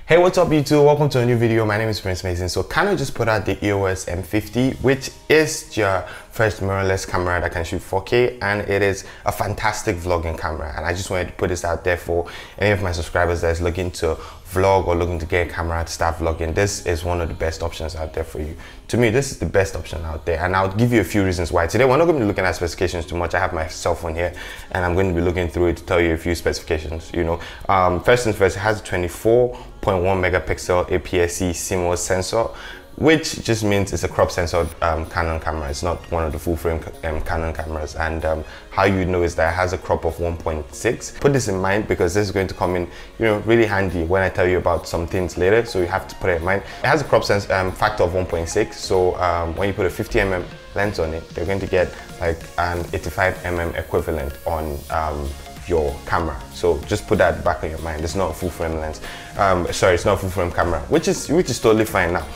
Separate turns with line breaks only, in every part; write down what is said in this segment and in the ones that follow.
Hey, what's up YouTube? Welcome to a new video. My name is Meyson. So Canon just put out the EOS M50, which is your first mirrorless camera that can shoot 4K, and it is a fantastic vlogging camera. And I just wanted to put this out there for any of my subscribers that's looking to vlog or looking to get a camera to start vlogging. This is one of the best options out there for you. To me, this is the best option out there, and I'll give you a few reasons why. Today, we're not going to be looking at specifications too much. I have my cell phone here, and I'm going to be looking through it to tell you a few specifications. First things first, it has a 24.1 megapixel APS-C CMOS sensor, which just means it's a crop sensor Canon camera. It's not one of the full frame Canon cameras. And how you know is that it has a crop of 1.6. Put this in mind because this is going to come in, really handy when I tell you about some things later. So you have to put it in mind. It has a crop factor of 1.6. So when you put a 50mm lens on it, you're going to get like an 85mm equivalent on your camera. So just put that back on your mind. It's not a full frame lens. It's not a full frame camera, which is totally fine now.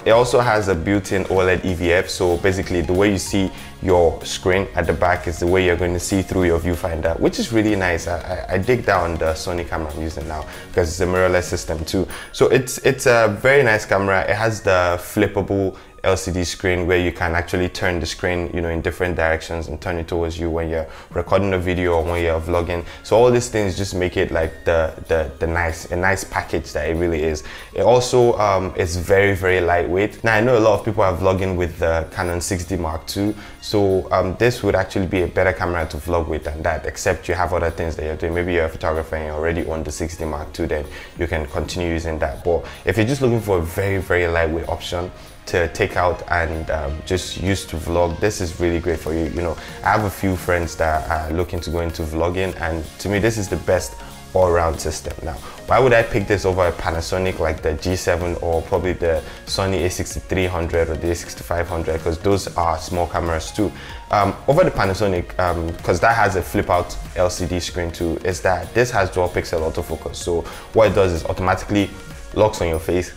It also has a built-in OLED EVF, so basically the way you see your screen at the back is the way you're going to see through your viewfinder, which is really nice. I dig that on the Sony camera I'm using now because it's a mirrorless system too. So it's a very nice camera. It has the flippable LCD screen where you can actually turn the screen in different directions and turn it towards you when you're recording a video or when you're vlogging. So all these things just make it like a nice package that it really is. It also is very lightweight. Now I know a lot of people are vlogging with the Canon 6D Mark II, so this would actually be a better camera to vlog with than that, except you have other things that you're doing. Maybe you're a photographer and you already own the 6D Mark II, then you can continue using that. But if you're just looking for a very lightweight option to take out and just use to vlog, this is really great for you. I have a few friends that are looking to go into vlogging, and to me this is the best all-round system. Now, why would I pick this over a Panasonic like the G7 or probably the Sony a6300 or the a6500, because those are small cameras too. Over the Panasonic, because that has a flip out LCD screen too, is that this has dual pixel autofocus. So what it does is automatically locks on your face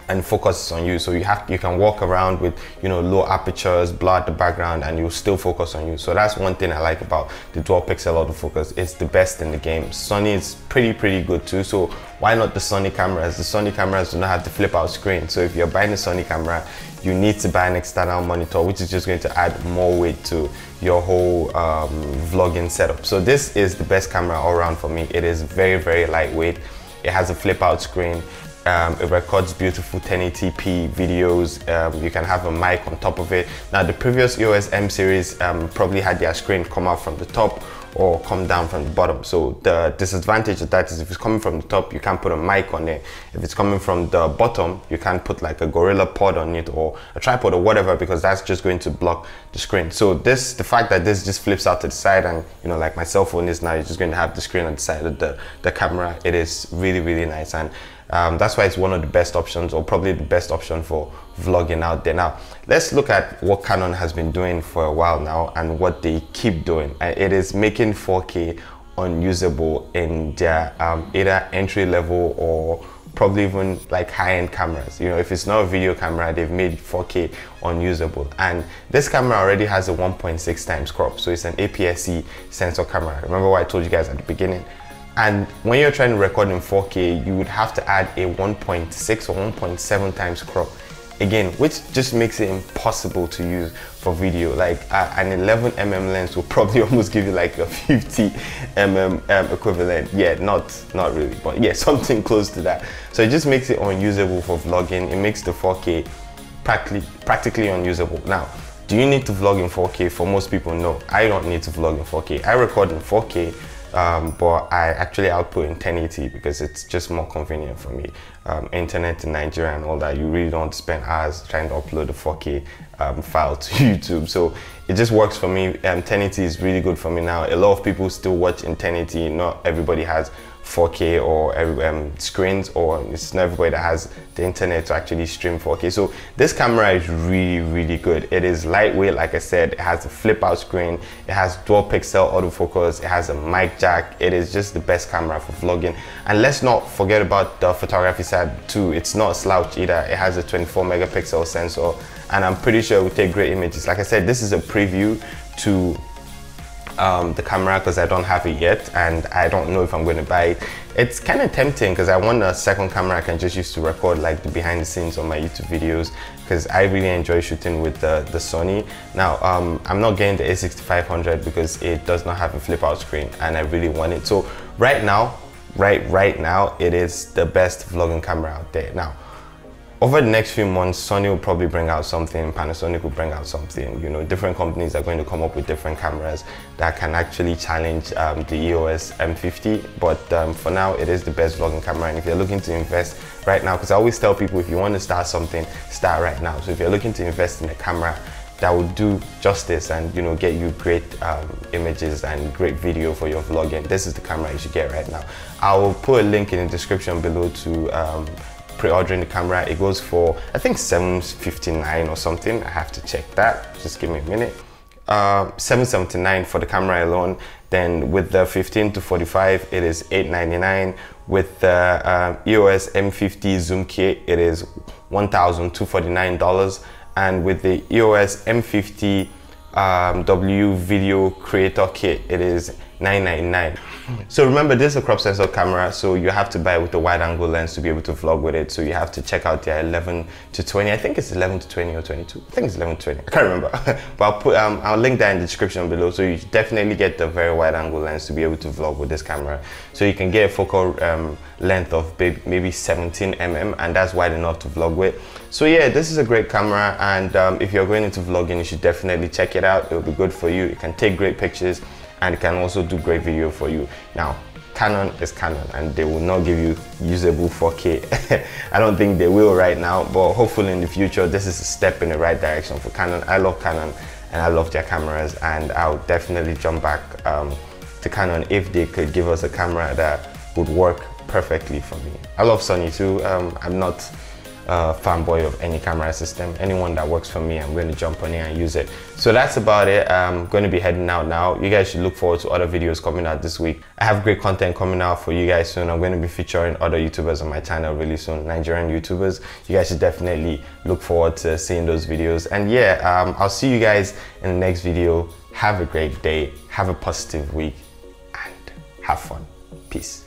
and focuses on you, so you can walk around with low apertures, blur out the background, and you'll still focus on you. So that's one thing I like about the dual pixel autofocus. It's the best in the game. Sony is pretty good too, so why not the Sony cameras? The Sony cameras do not have the flip out screen, so if you're buying a Sony camera, you need to buy an external monitor, which is just going to add more weight to your whole vlogging setup. So this is the best camera all around for me. It is very lightweight. It has a flip out screen. It records beautiful 1080p videos. You can have a mic on top of it. Now the previous EOS M series probably had their screen come out from the top or come down from the bottom. So the disadvantage of that is if it's coming from the top, you can't put a mic on it. If it's coming from the bottom, you can't put like a Gorilla Pod on it or a tripod or whatever, because that's just going to block the screen. So the fact that this just flips out to the side, and like my cell phone is now, you're just going to have the screen on the side of the camera. It is really nice, and that's why it's one of the best options, or probably the best option for vlogging out there. Now let's look at what Canon has been doing for a while now and what they keep doing. It is making 4K unusable in their either entry level or probably even like high-end cameras. If it's not a video camera, they've made 4K unusable. And this camera already has a 1.6 times crop, so it's an APS-C sensor camera. Remember what I told you guys at the beginning? And when you're trying to record in 4K, you would have to add a 1.6 or 1.7 times crop again, which just makes it impossible to use for video. Like an 11mm lens will probably almost give you like a 50mm equivalent. Yeah, not really, but yeah, something close to that. So it just makes it unusable for vlogging. It makes the 4K practically unusable. Now, do you need to vlog in 4K? For most people, no. I don't need to vlog in 4K. I record in 4K. But I actually output in 1080 because it's just more convenient for me. Internet in Nigeria and all that, you really don't spend hours trying to upload a 4K file to YouTube. So it just works for me. 1080 is really good for me now. A lot of people still watch in 1080. Not everybody has 4K or screens, or it's not everybody that has the internet to actually stream 4K. So this camera is really good. It is lightweight, like I said. It has a flip out screen. It has dual pixel autofocus. It has a mic jack. It is just the best camera for vlogging. And let's not forget about the photography side too. It's not a slouch either. It has a 24 megapixel sensor, and I'm pretty sure it will take great images. Like I said, this is a preview to the camera because I don't have it yet and I don't know if I'm going to buy it. It's kind of tempting because I want a second camera I can just use to record like the behind the scenes on my YouTube videos, because I really enjoy shooting with the Sony. Now I'm not getting the a6500 because it does not have a flip out screen and I really want it. So right now it is the best vlogging camera out there. Now over the next few months, Sony will probably bring out something, Panasonic will bring out something. You know, different companies are going to come up with different cameras that can actually challenge the EOS M50. But for now, it is the best vlogging camera. And if you're looking to invest right now, because I always tell people, if you want to start something, start right now. So if you're looking to invest in a camera that will do justice and, you know, get you great images and great video for your vlogging, this is the camera you should get right now. I will put a link in the description below to pre-ordering the camera. It goes for, I think, $759 or something. I have to check that, just give me a minute. $779 for the camera alone. Then with the 15 to 45, it is $899. With the EOS M50 zoom kit, it is $1,249. And with the EOS M50 W video creator kit, it is $999. So remember, this is a crop sensor camera, so you have to buy it with a wide angle lens to be able to vlog with it. So you have to check out their 11 to 20. I think it's 11 to 20 or 22. I think it's 11 to 20. I can't remember. But I'll put I'll link that in the description below. So you definitely get the very wide angle lens to be able to vlog with this camera. So you can get a focal length of maybe 17 mm, and that's wide enough to vlog with. So yeah, this is a great camera, and if you're going into vlogging, you should definitely check it out. It'll be good for you. It can take great pictures and it can also do great video for you. Now, Canon is Canon and they will not give you usable 4K. I don't think they will right now, but hopefully in the future, this is a step in the right direction for Canon. I love Canon and I love their cameras, and I'll definitely jump back to Canon if they could give us a camera that would work perfectly for me. I love Sony too. I'm not fanboy of any camera system. Anyone that works for me, I'm going to jump on it and use it. So that's about it. I'm going to be heading out now. You guys should look forward to other videos coming out this week. I have great content coming out for you guys soon. I'm going to be featuring other YouTubers on my channel really soon, Nigerian YouTubers. You guys should definitely look forward to seeing those videos. And yeah, I'll see you guys in the next video. Have a great day, have a positive week, and have fun. Peace.